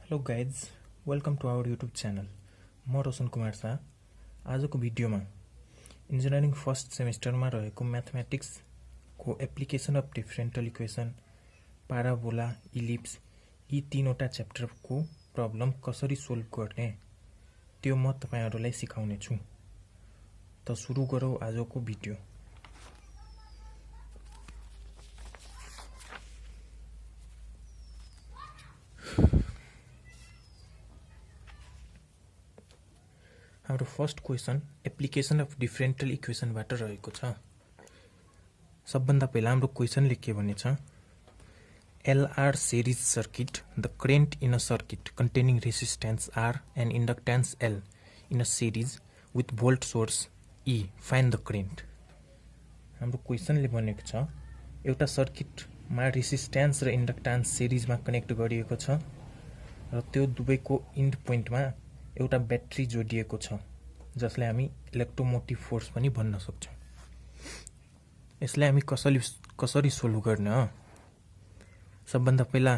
Hello guys, welcome to our YouTube channel. म रोशन कुमार शाह। आजको भिडियोमा इन्जिनियरिङ फर्स्ट सेमेस्टरमा रहेको म्याथमेटिक्सको application of differential equation, parabola, ellipse यी तीनवटा च्याप्टरको प्रब्लम कसरी सोल्भ गर्ने त्यो म तपाईहरुलाई सिकाउने छु। त सुरु गरौँ आजको भिडियो। हाम्रो फर्स्ट क्वेसन एप्लिकेसन अफ डिफरेन्टल इक्वेसनबाट रहेको छ। सबभन्दा पहिला हाम्रो क्वेसनले के भनेछ, LR series circuit, the current in a circuit containing resistance R and inductance L in a series with volt source E, find the current। हाम्रो क्वेसनले भनेको छ एउटा सर्किटमा रेसिस्टेन्स र इन्डक्टान्स सिरिजमा कनेक्ट गरिएको छ र त्यो दुवैको इन्ड पोइन्टमा एउटा ब्याट्री जोडिएको छ जसलाई हामी इलेक्ट्रोमोटिभ फोर्स पनि भन्न सक्छौं। यसलाई हामी कसरी सोल्भ गर्ने हो? सबभन्दा पहिला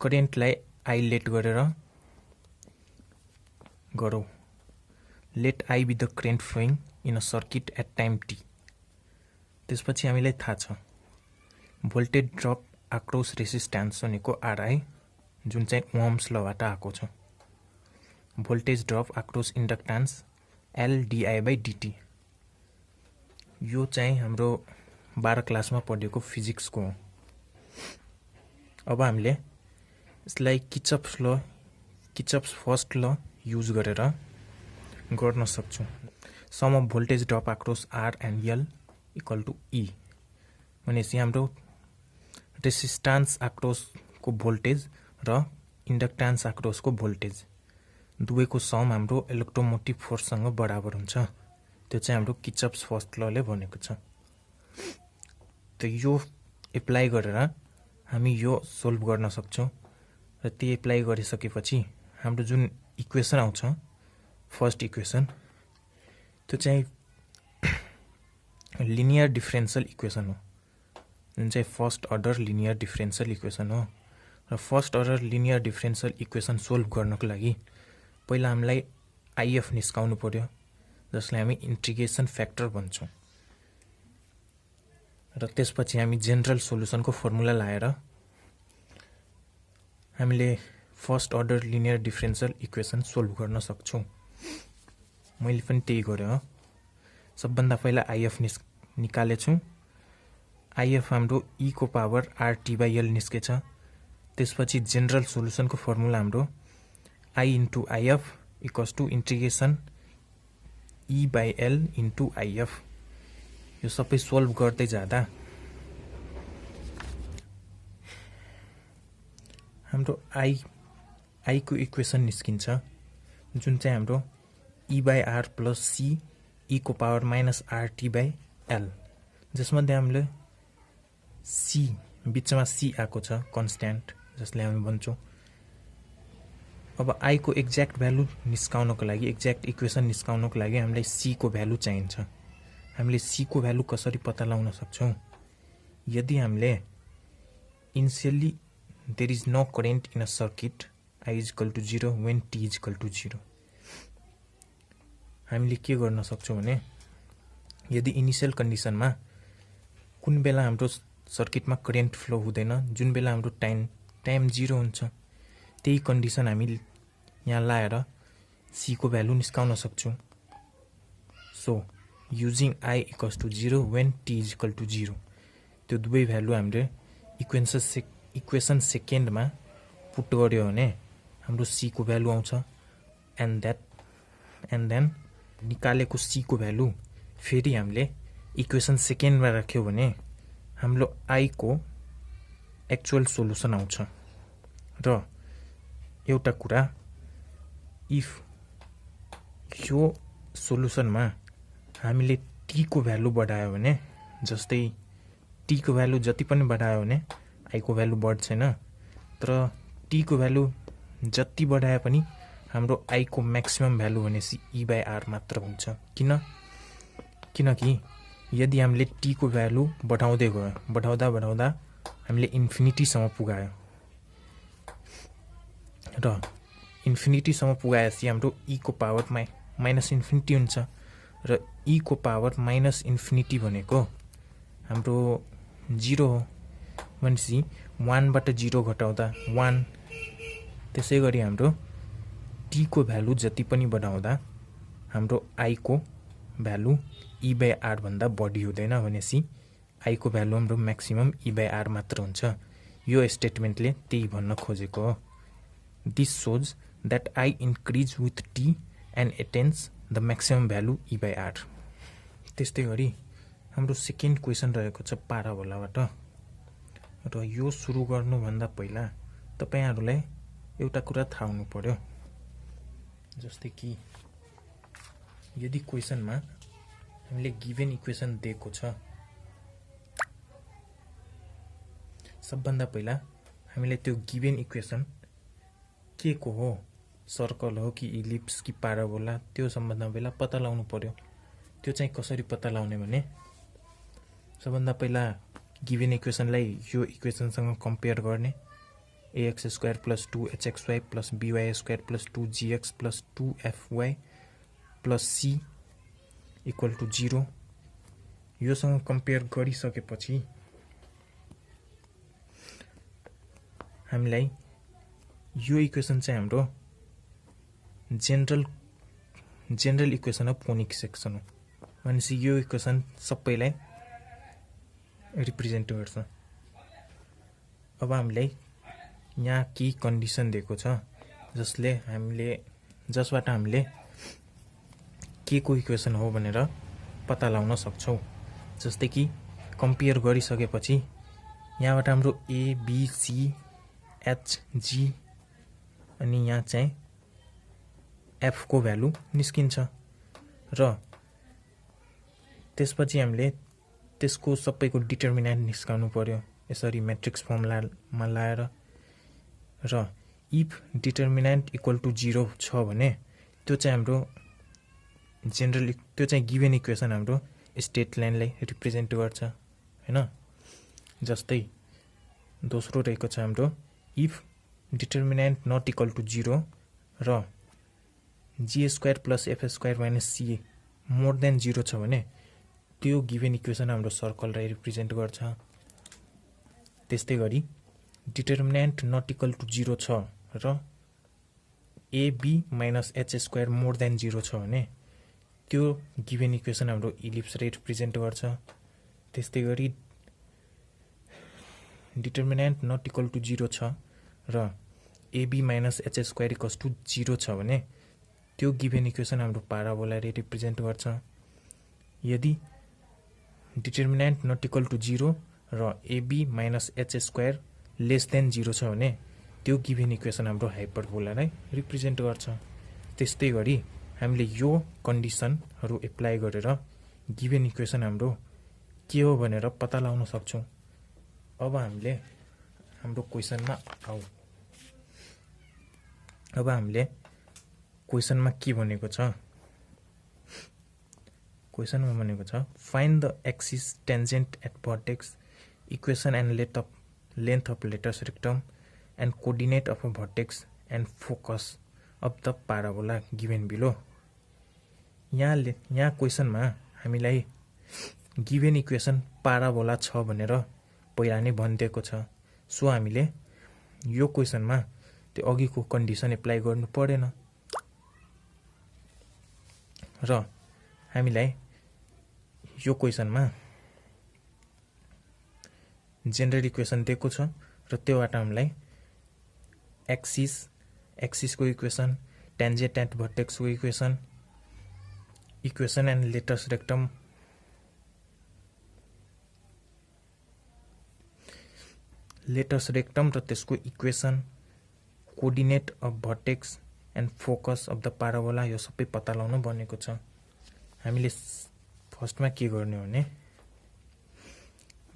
करेन्टलाई आई लेट गरेर गरौँ। Let I be the current flowing in a circuit at time T. त्यसपछि हामीलाई थाहा छ भोल्टेज ड्रप अक्रॉस रेसिस्टेन्स भनेको आरआई जुन चाहिँ ओहम्स लबाट आएको छ। Voltage drop across inductance L DI by DT. यो चाहिँ हाम्रो 12 क्लासमा पढेको फिजिक्सको हो। अब हामीले यसलाई किर्चफ्स फर्स्ट ल युज गरेर गर्न सक्छौं। Sum of voltage drop across R and L equal to E भनेपछि हाम्रो रेसिस्टेन्स अक्रॉस को भोल्टेज र इन्डक्टान्स अक्रॉस को भोल्टेज दुवैको सम हाम्रो इलेक्ट्रोमोटिभ फोर्ससँग बराबर हुन्छ। त्यो चाहिँ हाम्रो किर्चफ्स फर्स्ट लले भनेको छ। त यो एप्लाई गरेर हामी यो सोल्भ गर्न सक्छौं र त्यो एप्लाई गरिसकेपछि हाम्रो जुन इक्वेसन आउँछ फर्स्ट इक्वेसन त्यो चाहिँ लिनियर डिफरेन्शियल इक्वेसन हो जुन चाहिँ first order linear differential equation हो। र first order linear differential equation solve गर्नको लागि पहिला हामीलाई आईएफ निस्काउनु पर्यो जसलाई हामी इन्टिग्रेसन फ्याक्टर भन्छौं र त्यसपछि हामी जनरल सोलुसनको फर्मुला लाएर हामीले first order linear differential equation solve गर्न सक्छौं। मैले पनि त्यही गरे हो। सबभन्दा पहिला आईएफ निकालेछु। आईएफ हाम्रो ई को पावर आरटी बाई एल निस्केछ। त्यसपछि जनरल सोलुसनको फर्मुला हाम्रो I into IF equals to integration e by L into IF. यो सबै सोल्भ गर्दै जाँदा हाम्रो आई को इक्वेसन निस्किन्छ जुन चाहिँ हाम्रो ई बाई आर प्लस सी ई को power minus RT by L, जसमध्ये हामीले सी बिचमा सी आएको छ कन्स्ट्यान्ट जसले हामी भन्छौं। अब आई को एक्ज्याक्ट भ्यालु निस्काउनको लागि एक्ज्याक्ट इक्वेसन निस्काउनको लागि हामीलाई सी को भ्यालु चाहिन्छ। हामीले सी को भ्यालु कसरी पत्ता लगाउन सक्छौं? यदि हामीले initially there is no current in a circuit I is equal to 0 when T is equal to 0, हामीले के गर्न सक्छौं भने यदि इनिशियल कन्डिसनमा कुन बेला हाम्रो सर्किटमा करेन्ट फ्लो हुँदैन, जुन बेला हाम्रो टाइम 0 हुन्छ, त्यही कन्डिसन हामी यहाँ लाएर सी को भ्यालु निस्काउन सक्छौं। So using I equals to 0 when T is equal to 0, त्यो दुवै भ्यालु हामीले इक्वेसन सेकेन्डमा पुट गर्यो भने हाम्रो सी को भ्यालु आउँछ। एन्ड देन निकालेको सी को भ्यालु फेरि हामीले इक्वेसन सेकेन्डमा राख्यो भने हाम्रो आई को एक्चुअल सोलुसन आउँछ। र एउटा कुरा, इफ यो सोलुसनमा हामीले टी को भ्यालु बढायो भने, जस्तै टी को भ्यालु जति पनि बढायो भने आई को भ्यालु बढ्दैन, तर टी को भ्यालु जति बढाए पनि हाम्रो आई को म्याक्सिमम भ्यालु भनेपछि ई बाई आर मात्र हुन्छ। किनकि यदि हामीले टी को भ्यालु बढाउँदै गयो, बढाउँदा हामीले इन्फिनिटी सम्म पुगायो, र इन्फिनिटीसम्म पुगाएपछि हाम्रो e को पावर माइनस इन्फिनिटी हुन्छ र e को पावर माइनस इन्फिनिटी भनेको हाम्रो 0 हो भनेपछि 1 बाट 0 घटाउँदा 1 त्यसै गरी हाम्रो t को भ्यालु जति पनि बढाउँदा हाम्रो i को भ्यालु e/r भन्दा बढी हुँदैन भनेपछि i को भ्यालु हाम्रो म्याक्सिमम e/r मात्र हुन्छ यो स्टेटमेन्टले त्यही भन्न खोजेको हो this shows that I increase with t and attains the maximum value e/r त्यस्तै गरी हाम्रो सेकेन्ड क्वेशन रहेको छ पाराबोलाबाट र यो सुरु गर्नुभन्दा पहिला तपाईहरुलाई एउटा कुरा थाहा हुनु पर्यो जस्तै कि यदि क्वेशनमा हामीले गिभन इक्वेसन दिएको छ सबभन्दा पहिला हामीले त्यो गिभन इक्वेसन के को हो सर्कल हो कि इलिप्स कि पाराबोला त्यो सम्बन्धमा बेला पत्ता लगाउनु पर्यो त्यो चाहिँ कसरी पत्ता लगाउने भने सबभन्दा पहिला गिभन इक्वेसनलाई यो इक्वेसनसँग कम्पेयर गर्ने ax² + 2hxy + by² + 2gx + 2fy + c = 0 योसँग compare गरिसकेपछि हामीलाई यो इक्वेसन चाहिँ हाम्रो general equation of conic section हो भनेपछि यो इक्वेसन सबैलाई रिप्रेजेन्ट गर्छ अब हामीलाई यहाँ के कन्डिसन दिएको छ जसबाट हामीले के को इक्वेसन हो भनेर पत्ता लगाउन सक्छौं जस्तै कि कम्पेयर गरिसकेपछि यहाँबाट हाम्रो a b c h g अनि यहाँ चाहिँ f को भ्यालु निस्किन्छ र त्यसपछि हामीले त्यसको सबैको डिटर्मिनेन्ट निस्काउनु पर्यो यसरी म्याट्रिक्स फर्मुलामा लाएर र इफ डिटर्मिनेन्ट = 0 छ भने त्यो चाहिँ हाम्रो त्यो चाहिँ गिभन इक्वेसन हाम्रो स्टेट लाइनलाई रिप्रेजेन्ट गर्छ हैन जस्तै दोस्रो रहेको छ हाम्रो if determinant not equal to 0 र g² + f² - c more than 0 छ भने त्यो गिभन इक्वेसन हाम्रो सर्कललाई रिप्रेजेन्ट गर्छ त्यस्तै गरी डिटर्मिनेन्ट नट इक्वल टु 0 छ र ab - h² मोर देन 0 छ भने त्यो गिभन इक्वेसन हाम्रो इलिप्सलाई रिप्रेजेन्ट गर्छ त्यस्तै गरी डिटर्मिनेन्ट नट इक्वल टु 0 छ र ab - h² = 0 छ भने त्यो गिभन इक्वेसन हाम्रो पाराबोलालाई रिप्रेजेन्ट गर्छ यदि डिटर्मिनेन्ट नट इक्वल टु 0 र ab - h² लेस देन 0 छ भने त्यो गिभन इक्वेसन हाम्रो हाइपरबोलालाई रिप्रेजेन्ट गर्छ त्यस्तै गरी हामीले यो कन्डिसनहरु एप्लाई गरेर गिभन इक्वेसन हाम्रो के हो भनेर पत्ता लगाउन सक्छौं अब हामीले हाम्रो क्वेशनमा आऊ अब हामीले क्वेशनमा के भनेको छ क्वेशनमा भनेको छ find the axis tangent at vertex equation and length of latus rectum and coordinate of a vertex and focus of the parabola given below यहाँ क्वेशनमा हामीलाई गिभन इक्वेसन पाराबोला छ भनेर पहिला नै भनिदिएको छ सो हामीले यो क्वेशनमा त्यो अघिको कन्डिसन एप्लाई गर्नु पर्दैन र हामीलाई यो क्वेशनमा जेनरल इक्वेसन दिएको छ र त्योबाट हामीलाई एक्सिस को इक्वेसन टेन्जेन्ट एट भर्टेक्स को इक्वेसन एन्ड लेटर्स रेक्टम र त्यसको equation coordinate of vertex and focus of the parabola यो सबै पत्ता लगाउन बनेको छ हामीले फर्स्टमा के गर्ने भने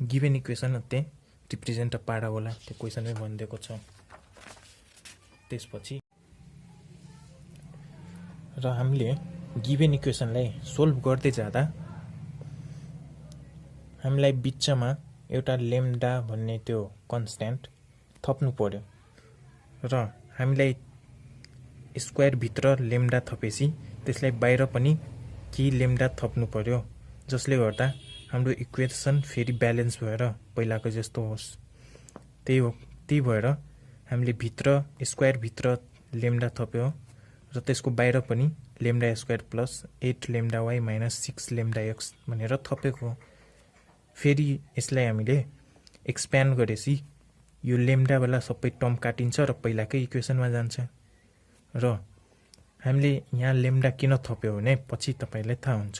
given equation of the represent a parabola त्यो क्वेशनमै भनिदिएको छ त्यसपछि र हामीले गिभन इक्वेसनलाई सोल्भ गर्दै जाँदा हामीलाई बिचमा एउटा लेम्डा भन्ने त्यो कन्स्ट्यान्ट थप्नु पर्यो र हामीलाई स्क्वायर भित्र लेम्डा थपेसी त्यसलाई बाहिर पनि केही लेम्डा थप्नु पर्यो, जसले गर्दा हाम्रो इक्वेसन फेरि ब्यालेन्स भएर पहिलाको जस्तो होस्। त्यही भएर हामीले भित्र स्क्वायर भित्र लेम्डा थप्यो र त्यसको बाहिर पनि lambda square plus 8 lambda Y minus 6 lambda X भनेर थपेको। फेरि यसलाई हामीले एक्सप्यान्ड गरेपछि यो लेम्डावाला सबै टर्म काटिन्छ र पहिलाकै इक्वेसनमा जान्छ। र हामीले यहाँ लेम्डा किन थप्यो भने पछि तपाईलाई थाहा हुन्छ।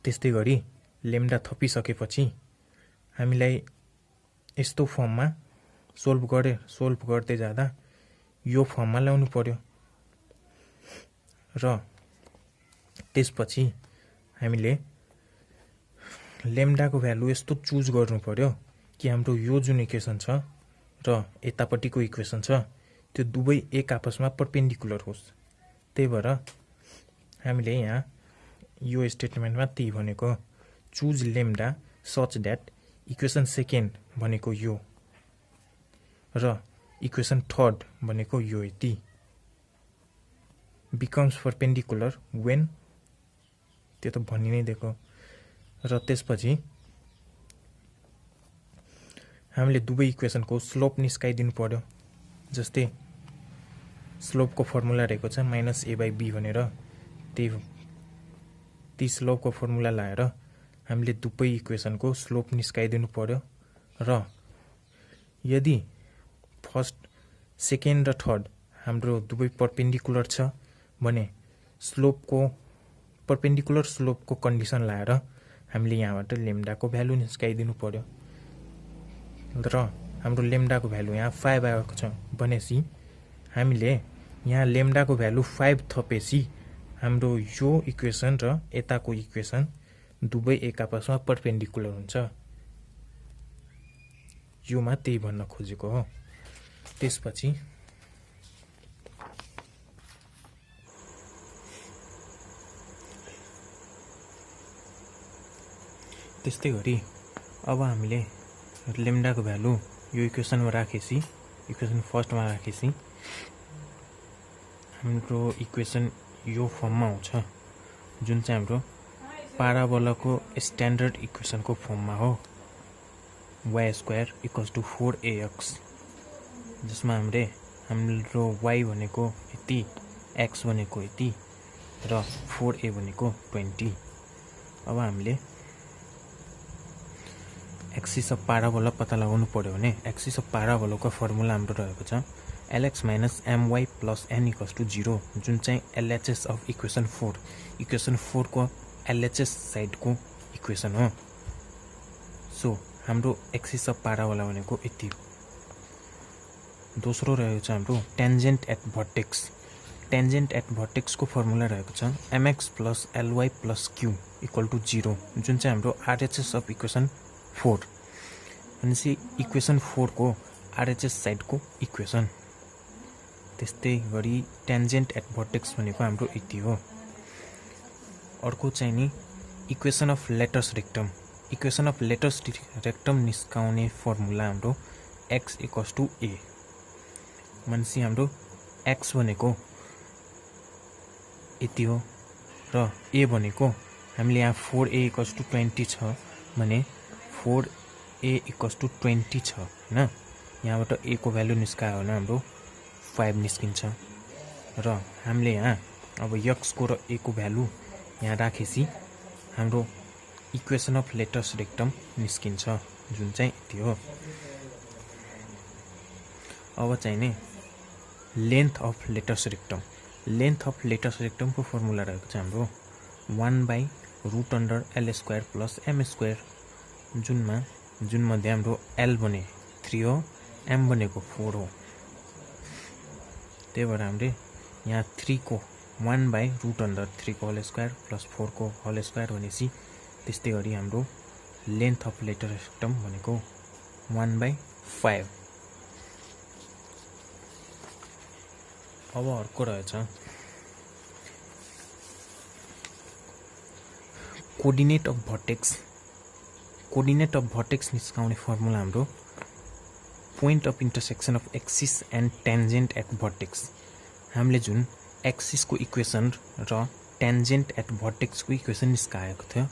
त्यस्तै गरी लेम्डा थपिसकेपछि हामीलाई यस्तो फर्ममा सोल्भ गर्दै जाँदा यो फर्ममा ल्याउनु पर्यो र त्यसपछि हामीले लेम्डाको भ्यालु यस्तो चुज गर्नु पर्यो कि हाम्रो यो जुन इक्वेसन छ र यतापट्टिको इक्वेसन छ त्यो दुवै एक आपसमा परपेन्डिकुलर होस्। त्यही भएर हामीले यहाँ यो स्टेटमेन्टमा त्यही भनेको choose lambda such that equation second भनेको यो र इक्वेसन थर्ड भनेको यो यति बिकम्स परपेन्डिकुलर वेन, त्यो त भनि नै दिएको। र त्यसपछि हामीले दुवै इक्वेसनको स्लोप निस्काइदिनु पर्यो। जस्तै स्लोपको फर्मुला रहेको छ माइनस ए बाई बी भनेर, ती स्लोपको फर्मुला लाएर हामीले दुवै इक्वेसनको स्लोप निस्काइदिनु पर्यो। र यदि फर्स्ट सेकेन्ड र थर्ड हाम्रो दुवै परपेन्डिकुलर छ भने परपेन्डिकुलर स्लोपको कन्डिसन लाएर हामीले यहाँबाट लेम्डाको भ्यालु निस्काइदिनु पर्यो। र हाम्रो लेम्डाको भ्यालु यहाँ 5 आएको छ भनेपछि हामीले यहाँ लेम्डाको भ्यालु 5 थपेपछि हाम्रो यो इक्वेसन र यताको इक्वेसन दुवै एक आपसमा परपेन्डिकुलर हुन्छ। योमा त्यही भन्न खोजेको हो। त्यसपछि त्यस्तै गरी अब हामीले लेम्डाको भ्यालु यो इक्वेसनमा राखेपछि, इक्वेसन फर्स्टमा राखेपछि हाम्रो इक्वेसन यो फर्ममा आउँछ जुन चाहिँ हाम्रो पाराबोलाको स्ट्यान्डर्ड इक्वेसनको फर्ममा हो, Y square equals to 4ax, जसमा हाम्रो y भनेको यति, x भनेको यति र 4a भनेको 20। अब हामीले एक्सिस अफ पाराबोला पत्ता लगाउनु पर्यो भने एक्सिस अफ पाराबोलाको फर्मुला हाम्रो रहेको छ lx minus my plus n equals to 0, जुन चाहिँ LHS अफ इक्वेसन 4, इक्वेसन 4 को LHS साइडको इक्वेसन हो। सो हाम्रो एक्सिस अफ पाराबोला भनेको यति। दोस्रो रहेको छ हाम्रो tangent at vertex. Tangent at भर्टेक्सको फर्मुला रहेको छ mx plus ly plus q equal to 0, जुन चाहिँ हाम्रो RHS अफ इक्वेसन 4 भनेपछि इक्वेसन 4 को RHS साइडको इक्वेसन। त्यस्तै गरी टेन्जेन्ट एट भर्टेक्स भनेको हाम्रो यति हो। अर्को चाहिँ नि equation of latus rectum. Equation of latus rectum निस्काउने फर्मुला हाम्रो x इक्वल्स टु a भनेपछि हाम्रो x भनेको यति हो र a भनेको हामीले यहाँ 4a इक्वल्स टु 20 छ भने 4a इक्वल्स टु 20 छ हैन। यहाँबाट a को भ्यालु निस्कायो भने हाम्रो 5 निस्किन्छ र हामीले यहाँ अब x को र a को भ्यालु यहाँ राखेपछि हाम्रो इक्वेसन अफ लेटस रेक्टम निस्किन्छ जुन चाहिँ यति हो। अब चाहिँ नि length of latus rectum. Length of latus रेक्टमको फर्मुला रहेको छ हाम्रो 1/√l square plus m square, जुन मध्ये हाम्रो l भने 3 हो, m भनेको 4 हो। त्यही भएर हामीले यहाँ 3 को 1/√3 को होल स्क्वायर प्लस 4 को होल स्क्वायर भनेपछि त्यस्तै गरी हाम्रो लेन्थ अफ लेटस रेक्टम भनेको 1/5। अब अर्को रहेछ coordinate of vertex. Coordinate of vertex निस्काउने फर्मुला हाम्रो point of intersection of axis and tangent at vertex. हामीले जुन एक्सिसको इक्वेसन र टेन्जेन्ट एट भर्टेक्सको इक्वेसन निस्काएको थियो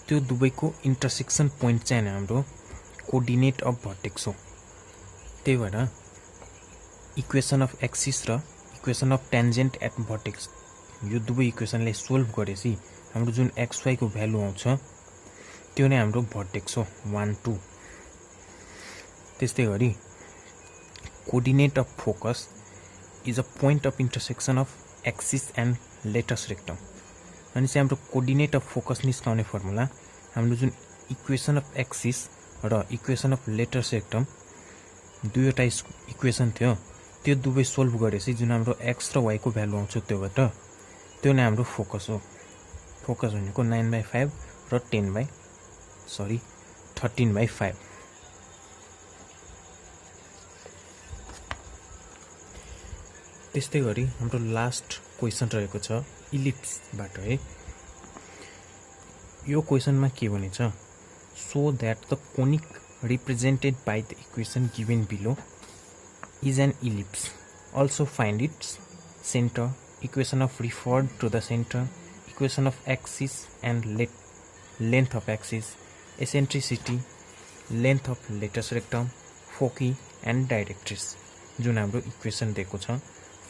त्यो दुवैको इन्टरसेक्सन पोइन्ट चाहिँ हाम्रो कोअर्डिनेट अफ भर्टेक्स हो। त्यही भएर इक्वेसन अफ एक्सिस र equation of tangent at vertex यो दुवै इक्वेसनले सोल्भ गरेपछि हाम्रो जुन XY को भ्यालु आउँछ त्यो नै हाम्रो भर्टेक्स हो 1 2। त्यस्तै गरी coordinate of focus is a point of intersection of axis and latus rectum. अनि चाहिँ हाम्रो कोअर्डिनेट अफ फोकस निस्काउने फर्मुला हाम्रो जुन इक्वेसन अफ एक्सिस र इक्वेसन अफ लेटस रेक्टम दुईवटा इक्वेसन थियो त्यो दुवै सोल्भ गरेपछि जुन हाम्रो x र y को भ्यालु आउँछ त्योबाट त्यो नै हाम्रो फोकस हो। फोकस भनेको 9/5 र 13/5। त्यस्तै गरी हाम्रो लास्ट क्वेसन रहेको छ इलिप्सबाट है। यो क्वेसनमा के भनिन्छ, so that the conic represented by the equation given below is an ellipse. Also find its center, equation of referred to the center, equation of axis and length of axis, eccentricity, length of latus rectum, foci and directrix। जुन हाम्रो equation दिएको छ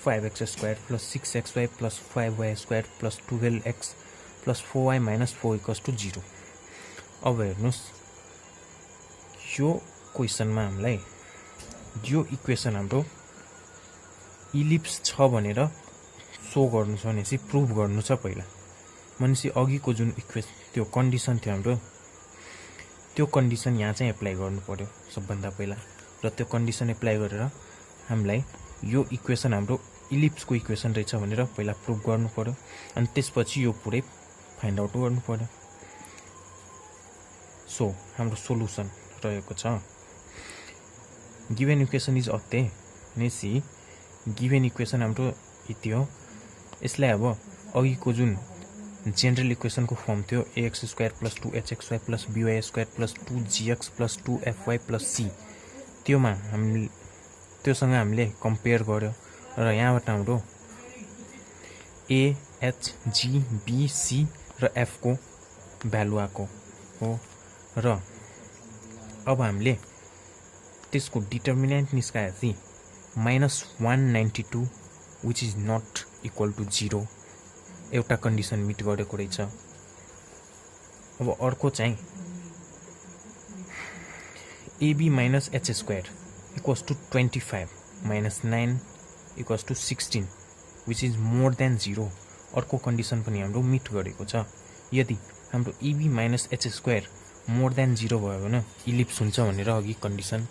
5x² + 6xy + 5y² + 12x + 4y - 4 = 0। अब हेर्नुस् यो क्वेसनमा हामीलाई यो equation हाम्रो इलिप्स छ भनेर सो गर्नु छ भनेपछि प्रुभ गर्नु छ पहिला। भनेपछि अघिको जुन इक्वेसन त्यो कन्डिसन थियो हाम्रो त्यो कन्डिसन यहाँ चाहिँ एप्लाई गर्नु पर्यो सबभन्दा पहिला। र त्यो कन्डिसन एप्लाई गरेर हामीलाई यो इक्वेसन हाम्रो इलिप्सको इक्वेसन रहेछ भनेर पहिला प्रुभ गर्नु पर्यो। अनि त्यसपछि यो पुरै फाइन्ड आउट गर्नु पर्यो। सो हाम्रो सोलुसन रहेको छ गिभन इक्वेसन इज अते नेसी। गिभन इक्वेसन हाम्रो यति हो। यसलाई अब अघिको जुन जेनरल इक्वेसनको फर्म थियो ax² + 2hxy + by² + 2gx + 2fy + c त्योसँग हामीले कम्पेयर गर्यो र यहाँबाट हाम्रो a h g b c र f को भ्यालु आएको हो। र अब हामीले त्यसको डिटर्मिनेन्ट निस्काएपछि -192 which is not equal to 0 एउटा कन्डिसन मिट गरेको रहेछ। अब अर्को चाहिँ ab - h² equals to 25 - 9 = 16 which is more than 0 अर्को कन्डिसन पनि हाम्रो मिट गरेको छ। यदि हाम्रो ab - h² मोर देन 0 भयो भने इलिप्स हुन्छ भनेर अघि कन्डिसन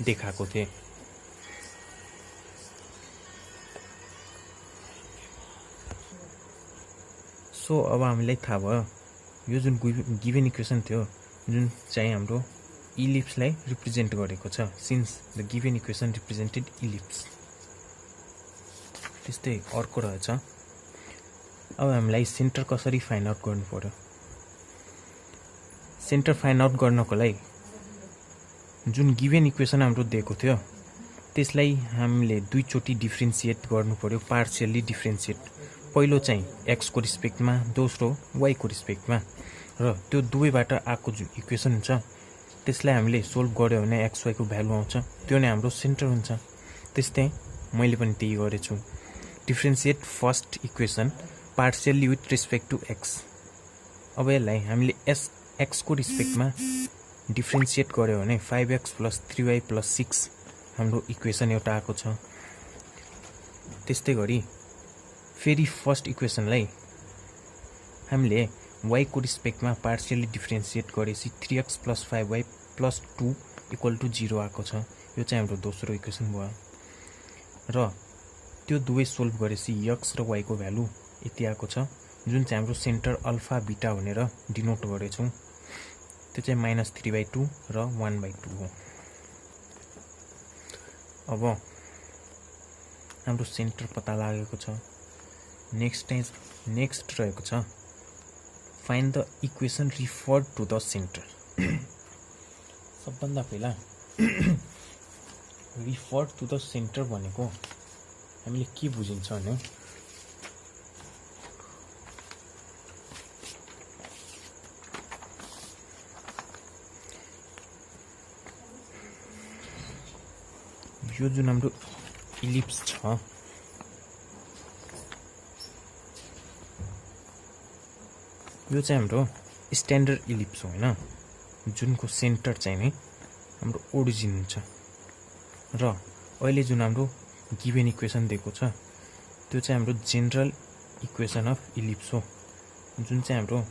देखाएको थिए। सो अब हामीलाई थाहा भयो यो जुन गिभन इक्वेसन थियो जुन चाहिँ हाम्रो इलिप्सलाई रिप्रेजेन्ट गरेको छ since the given equation represented ellipse. त्यस्तै अर्को रहेछ अब हामीलाई सेन्टर कसरी फाइन्ड आउट गर्नु पर्यो। सेन्टर फाइन्ड आउट गर्नको लागि जुन गिभन इक्वेसन हाम्रो दिएको थियो त्यसलाई हामीले दुईचोटि डिफ्रेन्सिएट गर्नु पर्यो, पार्शियल्ली डिफ्रेन्सिएट। पहिलो चाहिँ x को रिस्पेक्टमा, दोस्रो y को रिस्पेक्टमा। र त्यो दुवैबाट आएको जुन इक्वेसन हुन्छ त्यसलाई हामीले सोल्भ गर्यो भने xy को भ्यालु आउँछ त्यो नै हाम्रो सेन्टर हुन्छ। त्यस्तै मैले पनि त्यही गरेछु। Differentiate first equation partially with respect to x। अब यसलाई हामीले x को रिस्पेक्टमा डिफ्रेन्सिएट गर्यो भने 5x + 3y + 6 हाम्रो इक्वेसन एउटा आएको छ। त्यस्तै गरी फेरि फर्स्ट इक्वेसनलाई हामीले y को रिस्पेक्टमा पार्शियल्ली डिफ्रेन्सिएट गरेपछि 3x + 5y + 2 = 0 आएको छ। यो चाहिँ हाम्रो दोस्रो इक्वेसन भयो। र त्यो दुवै सोल्भ गरेपछि x र y को भ्यालु यति आएको छ जुन चाहिँ हाम्रो सेन्टर अल्फा बीटा भनेर डिनोट गरेछौँ। त्यो चाहिँ -3/2 र 1/2 हो। अब हाम्रो सेन्टर पत्ता लागेको छ। नेक्स्ट रहेको छ find the equation referred to the center. सबभन्दा पहिला रिफर टु द सेन्टर भनेको हामीले के बुझिन्छ भने यो जुन हाम्रो इलिप्स छ यो चाहिँ हाम्रो स्ट्यान्डर्ड इलिप्स हो हैन, जुनको सेन्टर चाहिँ नि हाम्रो ओरिजिन हुन्छ। र अहिले जुन हाम्रो गिभन इक्वेसन दिएको छ त्यो चाहिँ हाम्रो जेनरल इक्वेसन अफ इलिप्स हो, जुन चाहिँ हाम्रो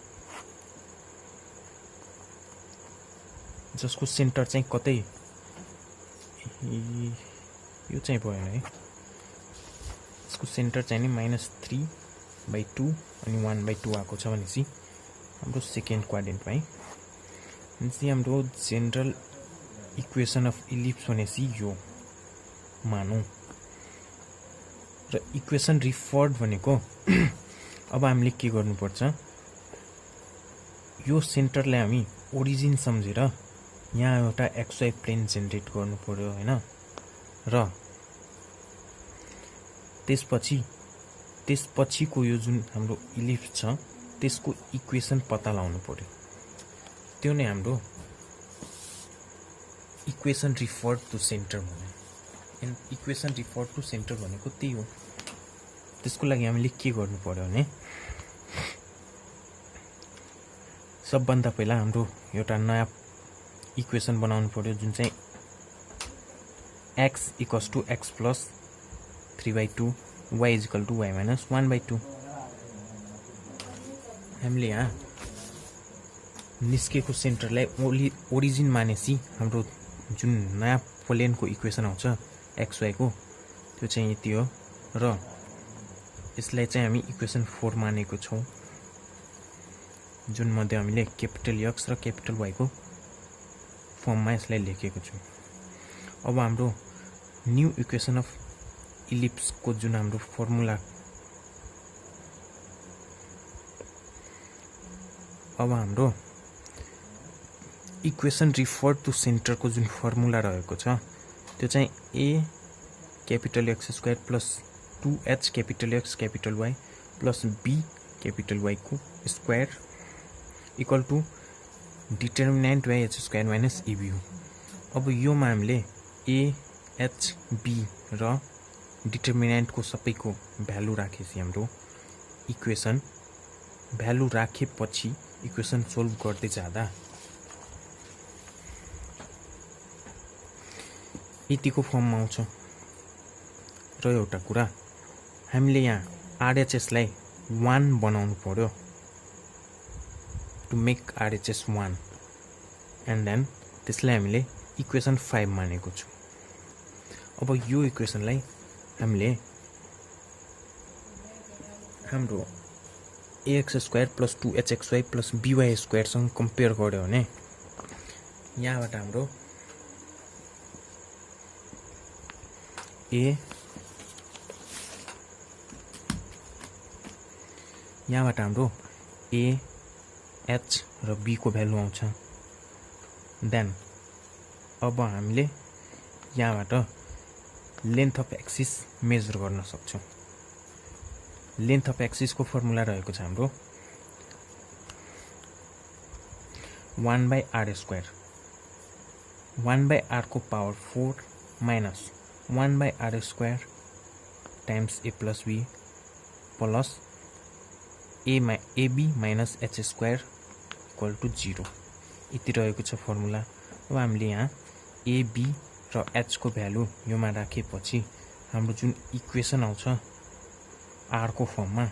जसको सेन्टर चाहिँ कतै यो चाहिँ भएन है, यसको सेन्टर चाहिँ नि -3/2 अनि 1/2 आएको छ भनेपछि हाम्रो सेकेन्ड क्वाड्रेन्टमा है। भनेपछि हाम्रो जेनरल इक्वेसन अफ इलिप्स भनेपछि यो मानौँ। र इक्वेसन रिफर्ड भनेको अब हामीले के गर्नुपर्छ, यो सेन्टरलाई हामी ओरिजिन सम्झेर यहाँ एउटा एक्सवाई प्लेन जेनेरेट गर्नु पर्यो हैन। र त्यसपछिको यो जुन हाम्रो इलिप्स छ त्यसको इक्वेसन पत्ता लगाउनु पर्यो। त्यो नै हाम्रो इक्वेसन रिफर्ड टु सेन्टर भन्ने। इक्वेसन रिफर्ड टु सेन्टर भनेको त्यही हो। त्यसको लागि हामीले के गर्नु पर्यो भने सबभन्दा पहिला हाम्रो एउटा नयाँ इक्वेसन बनाउनु पर्यो, जुन चाहिँ x = x + 3/2 y = y - 1/2। हामीले यहाँ निस्केको सेन्टरलाई ओरिजिन मानेसी हाम्रो जुन नयाँ प्लेनको इक्वेसन आउँछ xy को त्यो चाहिँ यति हो। र यसलाई चाहिँ हामी इक्वेसन 4 मानेको छौँ, जुन मध्ये हामीले क्यापिटल X र क्यापिटल Y को फर्ममा यसलाई लेखेको छौँ। अब हाम्रो न्यू इक्वेसन अफ इलिप्स को जुन हाम्रो फर्मुला, अब हाम्रो इक्वेसन रिफर टु सेन्टर को जुन फर्मुला रहेको छ त्यो चाहिँ a capital X² + 2h capital X capital Y + b capital Y को square equal to determinant y² - eb हो। अब योमा हामीले a h b र डिटर्मिनेन्ट को सबैको भ्यालु राखेपछि हाम्रो इक्वेसन भ्यालु राखेपछि इक्वेसन सोल्भ गर्दै जाँदा यतिको फर्ममा आउँछ। र एउटा कुरा, हामीले यहाँ RHS लाई 1 बनाउनु पर्यो, to make RHS 1 and then त्यसलाई हामीले इक्वेसन 5 मानेको छौँ। अब यो इक्वेसनलाई हामीले हाम्रो ax² + 2hxy + by² सँग कम्पेयर गर्यो भने यहाँबाट हाम्रो a h र b को भ्यालु आउँछ। देन अब हामीले यहाँबाट लेन्थ अफ एक्सिस मेजर गर्न सक्छौँ। लेन्थ अफ एक्सिस को फर्मुला रहेको छ हाम्रो 1/r², 1/r को power 4 minus 1/r² times a + b plus ab - h² = 0 यति रहेको छ फर्मुला। अब हामीले यहाँ a b र h को भ्यालु योमा राखेपछि हाम्रो जुन इक्वेसन आउँछ r को फर्ममा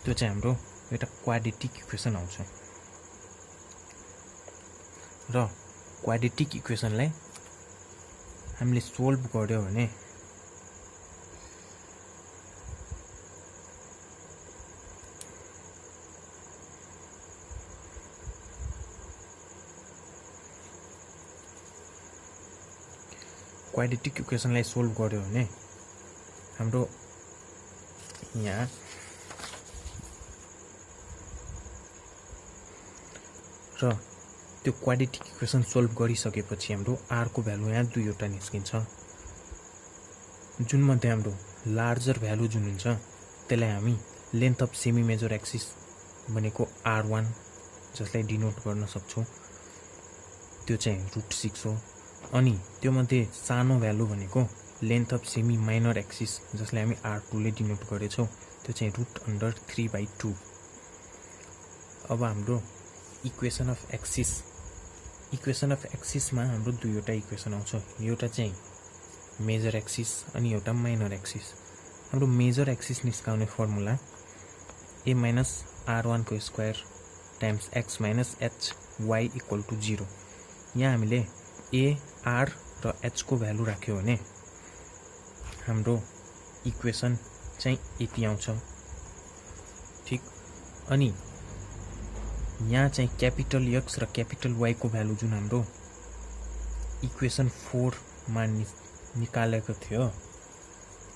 त्यो चाहिँ हाम्रो एउटा क्वाड्रेटिक इक्वेसन आउँछ। र क्वाड्रेटिक इक्वेसनलाई हामीले सोल्भ गर्यो भने क्वाड्रेटिक इक्वेसनलाई सोल्भ गर्यो भने हाम्रो यहाँ र त्यो क्वाड्रेटिक इक्वेसन सोल्भ गरिसकेपछि हाम्रो r को भ्यालु यहाँ 2 वटा निस्किन्छ। जुन मध्ये हाम्रो लार्जर भ्यालु जुन हुन्छ त्यसलाई हामी length of semi major axis भनेको R1 जसलाई डिनोट गर्न सक्छौं, त्यो चाहिँ √6 हो। अनि त्यो मध्ये सानो भ्यालु भनेको length of semi minor axis जसलाई हामी R2 ले डिनोट गरेछौं, त्यो चाहिँ √3/2। अब हाम्रो इक्वेसन अफ एक्सिसमा हाम्रो दुईवटा इक्वेसन आउँछ, एउटा चाहिँ मेजर एक्सिस अनि एउटा माइनर एक्सिस। हाम्रो मेजर एक्सिस निस्काउने फर्मुला a minus r1 को square times x minus h y equal to 0। यहाँ हामीले a, r र h को भ्यालु राख्यो भने हाम्रो इक्वेसन चाहिँ यति आउँछ, ठीक। अनि यहाँ चाहिँ क्यापिटल x र क्यापिटल y को भ्यालु जुन हाम्रो इक्वेसन 4 मा निकालेको थियो,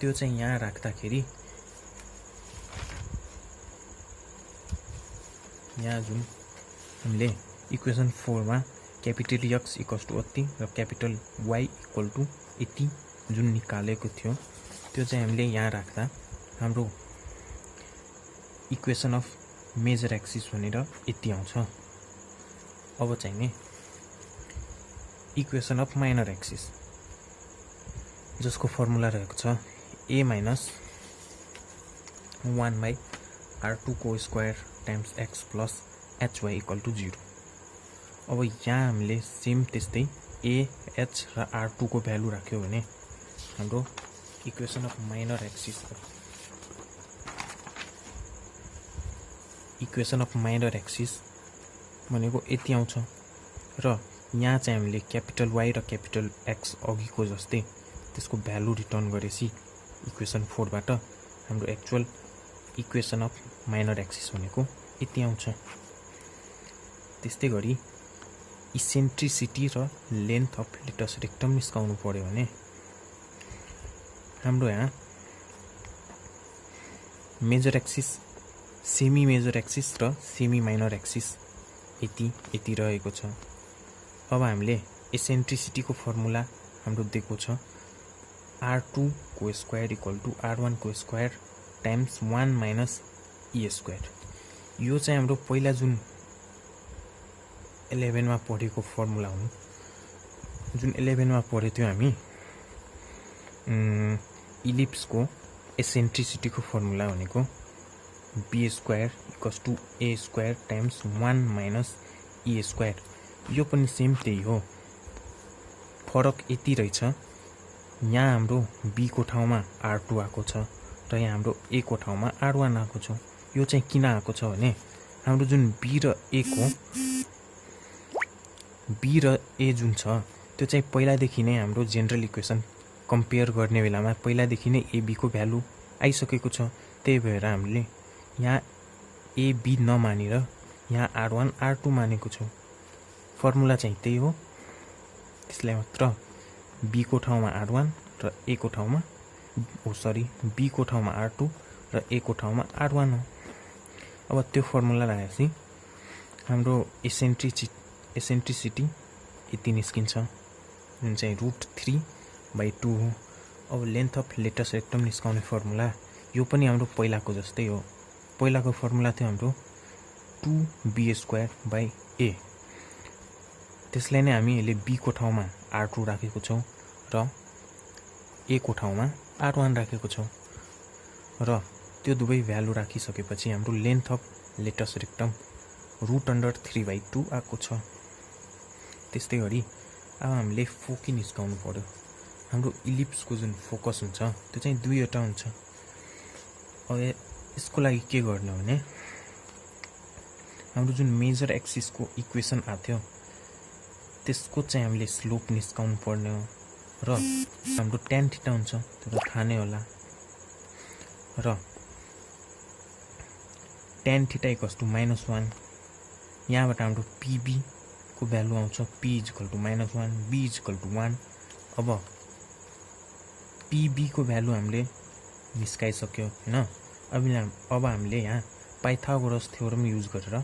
त्यो चाहिँ यहाँ राख्दाखेरि यहाँ जुन हामीले इक्वेसन 4 मा क्यापिटल x इक्वल्स टु यति र क्यापिटल y इक्वल टु यति जुन निकालेको थियो, त्यो चाहिँ हामीले यहाँ राख्दा हाम्रो इक्वेसन अफ मेजर एक्सिस भनेर यति आउँछ। अब चाहिँ नि इक्वेसन अफ माइनर एक्सिस जसको फर्मुला रहेको छ a minus 1/r2 को square times x plus hy equal to 0। अब यहाँ हामीले सेम त्यस्तै a, h र r2 को भ्यालु राख्यो भने हाम्रो इक्वेसन अफ माइनर एक्सिस भनेको यति आउँछ। र यहाँ चाहिँ हामीले क्यापिटल y र क्यापिटल x अघिको जस्तै त्यसको भ्यालु रिटर्न गरेपछि इक्वेसन 4 बाट हाम्रो actual equation of minor axis भनेको यति आउँछ। त्यस्तै गरी इसेन्ट्रिसिटी र लेन्थ अफ लेटस रेक्टम निस्काउनु पर्यो भने हाम्रो यहाँ major axis, semi major axis र सेमी माइनर एक्सिस यति रहेको छ। अब हामीले इसेन्ट्रिसिटीको फर्मुला हाम्रो दिएको छ r2 को स्क्वायर इक्वल टु r1 को square times 1 minus e square. यो चाहिँ हाम्रो पहिला जुन 11 मा पढेको फर्मुला हो, जुन 11 मा पढे थियो हामी इलिप्सको एसेन्ट्रिसिटीको फर्मुला भनेको b square equals to a square times 1 minus e square. यो पनि सेम त्यही हो, फरक यति रहेछ, यहाँ हाम्रो b को ठाउँमा r2 आएको छ र यहाँ हाम्रो a को ठाउँमा r1 आएको छ। यो चाहिँ किन आएको छ भने हाम्रो जुन b र a जुन छ त्यो चाहिँ पहिलादेखि नै हाम्रो जेनरल इक्वेसन कम्पेयर गर्ने बेलामा पहिलादेखि नै a b को भ्यालु आइसकेको छ। त्यही भएर हामीले यहाँ a b नमानेर यहाँ r1 r2 मानेको छौं। फर्मुला चाहिँ त्यही हो, त्यसलाई मात्र b को ठाउँमा r1 र a को ठाउँमा b को ठाउँमा r2 र a को ठाउँमा r1 हो। अब त्यो फर्मुला लगाएपछि हाम्रो एसेन्ट्रिसिटी यति निस्किन्छ, जुन चाहिँ √3/2 हो। अब लेन्थ अफ लेटस रेक्टम निस्काउने फर्मुला यो पनि हाम्रो पहिलाको जस्तै हो। पहिलाको फर्मुला थियो हाम्रो 2b²/a। त्यसलाई नै हामी अहिले b को ठाउँमा r2 राखेको छौं र a को ठाउँमा r1 राखेको छौं र त्यो दुवै भ्यालु राखिसकेपछि हाम्रो लेन्थ अफ लेटस रेक्टम √3/2 आएको छ। त्यस्तै गरी अब हामीले फोकी निस्काउनु पर्यो। हाम्रो इलिप्सको जुन फोकस हुन्छ त्यो चाहिँ दुईवटा हुन्छ। अब यसको लागि के गर्ने भने हाम्रो जुन मेजर एक्सिसको इक्वेसन आथ्यो त्यसको चाहिँ हामीले स्लोप निस्काउनु पर्ने हो र हाम्रो tan थीटा हुन्छ, त्यो त थाहा नै होला। र tan थीटा इक्वल्स टु -1, यहाँबाट हाम्रो pb को भ्यालु आउँछ p equal to -1, b equal to 1। अब pb को भ्यालु हामीले निस्काइसक्यो हैन। अब हामीले यहाँ पाइथागोरस थ्योरम युज गरेर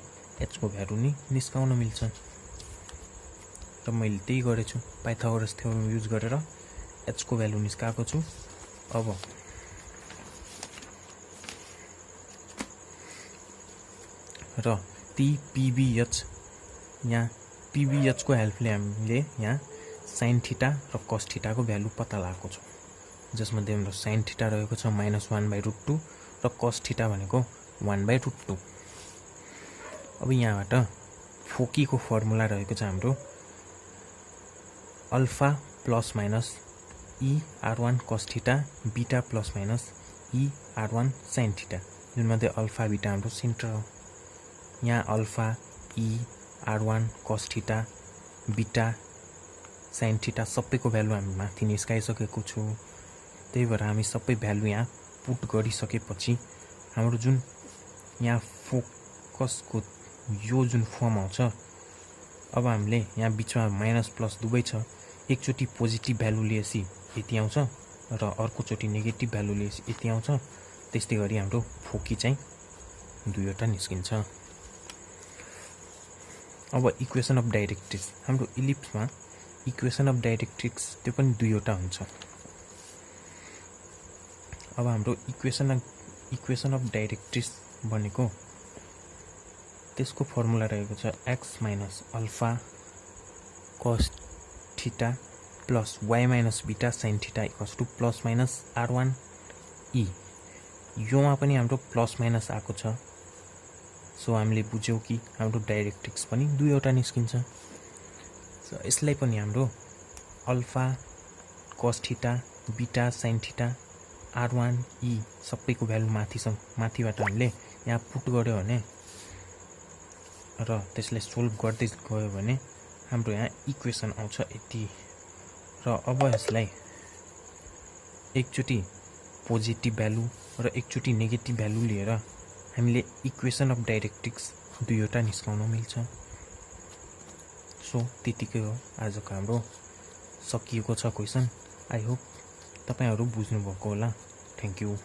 h को भ्यालु नि निस्काउन मिल्छ र मैले त्यही गरेछु। पाइथागोरस थ्योरम युज गरेर h को भ्यालु निस्काएको छु अब र ती पीबीएच यहाँ पीबीएच को हेल्पले हामीले यहाँ साइन थीटा र कस थीटा को भ्यालु पत्ता लगाएको छौं, जसमध्ये हाम्रो साइन थीटा रहेको छ -1/√2 र कस थीटा भनेको 1/√2। अब यहाँबाट फोकी को फर्मुला रहेको छ हाम्रो alpha plus minus E r1 cos theta beta plus minus E r1 sin theta, जुन मध्ये अल्फा बीटा हाम्रो सेन्टर हो। यहाँ alpha E r1 cos theta beta sin theta सबैको भ्यालु हामी माथि निस्काइसकेको छु। त्यही भएर हामी सबै भ्यालु यहाँ पुट गरिसकेपछि हाम्रो जुन यहाँ फोकसको यो जुन फर्म आउँछ, अब हामीले यहाँ बीचमा माइनस प्लस दुवै छ, एकचोटी पोजिटिभ भ्यालु लिएपछि यति आउँछ र अर्कोचोटी नेगेटिभ भ्यालु लिएपछि यति आउँछ। त्यस्तै गरी हाम्रो फोकी चाहिँ दुईवटा निस्किन्छ। अब इक्वेसन अफ डाइरेक्ट्रिक्स, हाम्रो इलिप्समा इक्वेसन अफ डाइरेक्ट्रिक्स त्यो पनि दुईवटा हुन्छ। अब हाम्रो इक्वेसन अफ डाइरेक्ट्रिक्स भनेको त्यसको फर्मुला रहेको छ x minus alpha cos theta plus y minus beta sin theta equals to plus minus r1 e। योमा पनि हाम्रो प्लस माइनस आएको छ, सो हामीले बुझ्यौ कि हाम्रो डाइरेक्ट्रिक्स पनि दुईवटा निस्किन्छ। सो यसलाई पनि हाम्रो alpha cos theta beta sin theta r1 e सबैको भ्यालु माथिबाट हामीले यहाँ पुट गर्यो भने र त्यसलाई सोल्भ गर्दै गयो भने हाम्रो यहाँ इक्वेसन आउँछ यति। र अब यसलाई एकचोटी पोजिटिभ भ्यालु र एकचोटी नेगेटिभ भ्यालु लिएर हामीले इक्वेसन अफ डाइरेक्ट्रिक्स दुईवटा निस्काउन मिल्छ। सो त्यतिकै हो, आजको हाम्रो सकिएको छ क्वेसन। आई होप तपाईहरु बुझ्नु भएको होला। Thank you.